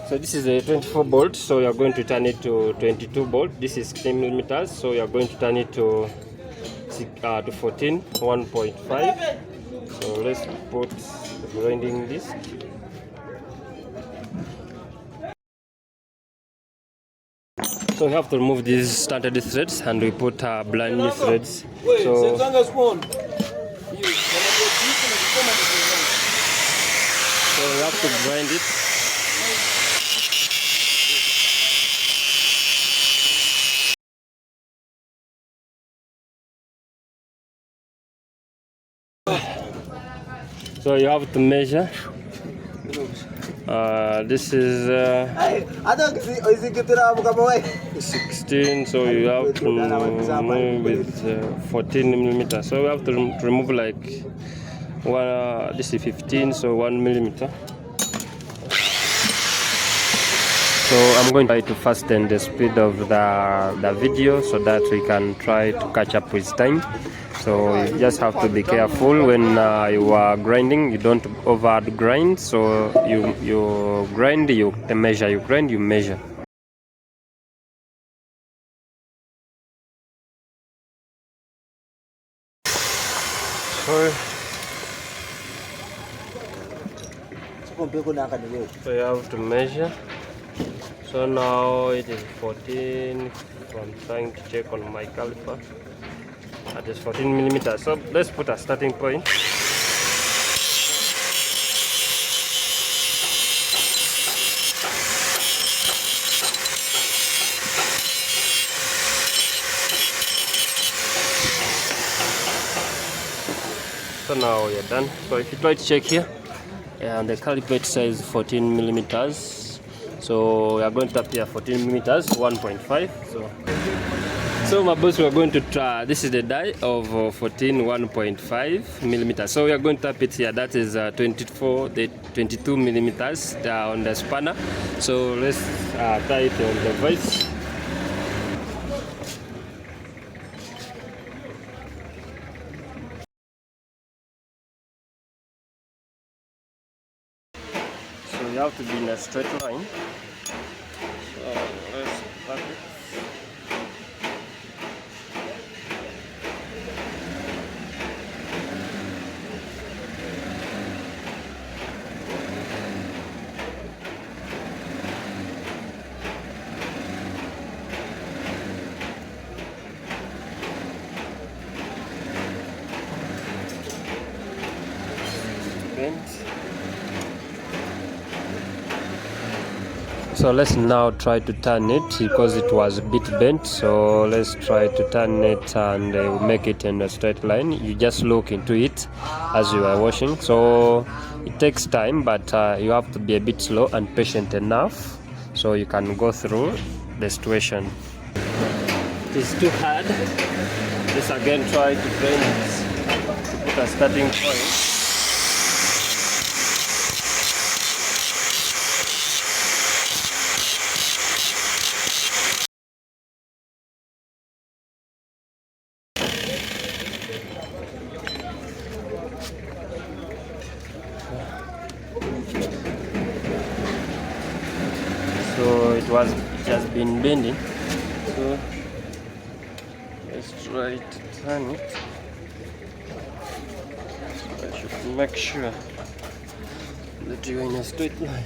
So this is a 24 bolt, so you're going to turn it to 22 bolt. This is 10 millimeters, so you're going to turn it to 14 1.5. So let's put the grinding disc. So we have to remove these standard threads and we put brand new threads. So we have to grind it. So you have to measure. This is 16, so you have to move with 14 millimeters. So we have to remove like one. This is 15, so 1 millimeter. So I'm going to try to fasten the speed of the video so that we can try to catch up with time. So you just have to be careful when you are grinding. You don't over grind. So you grind, you measure. You grind, you measure. So you have to measure. So now it is 14. I'm trying to check on my caliper. At this 14 millimeters. So let's put a starting point. So now we are done. So if you try to check here, and the caliper says 14 millimeters. So we are going to tap here 14 millimeters, 1.5. So my boss, we are going to try. This is the die of 14 1.5 millimeters. So we are going to tap it here. That is 22 millimeters on the spanner. So let's tie it on the vise. So you have to be in a straight line. So let's tap it. So let's now try to turn it because it was a bit bent. So let's try to turn it and make it in a straight line. You just look into it as you are washing. So it takes time, but you have to be a bit slow and patient enough so you can go through the situation. It is too hard. Let's again try to bend it to put a starting point. So it has been bending. So let's try to turn it. So I should make sure that you're in a straight line.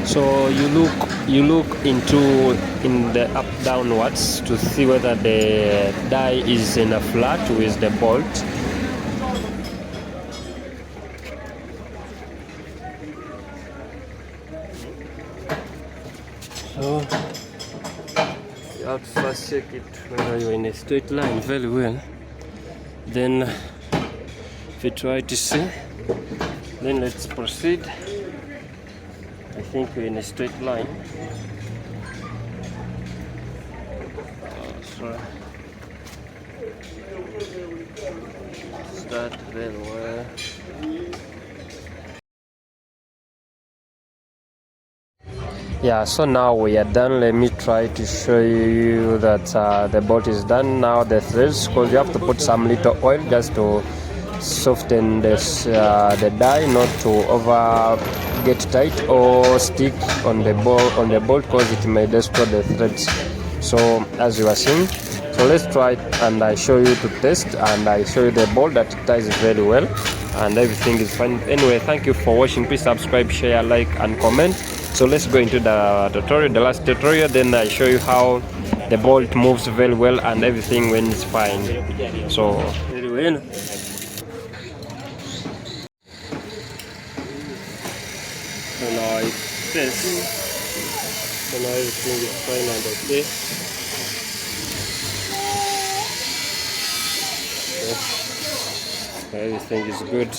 So you look in the up downwards to see whether the die is in a flat with the bolt. So you have to first check it whether you're in a straight line very well. Then if you try to see, then let's proceed. I think we're in a straight line. So start very well. Yeah, so now we are done. Let me try to show you that the bolt is done. Now the threads, because you have to put some little oil just to soften this the die not to over get tight or stick on the bolt because it may destroy the threads. So as you are seeing, so let's try it and I show you to test and I show you the bolt that ties very well and everything is fine. Anyway, thank you for watching. Please subscribe, share, like and comment. So let's go into the tutorial, the last tutorial, then I show you how the bolt moves very well and everything when it's fine. So very well. So now it's this. So now everything is fine and okay. So everything is good.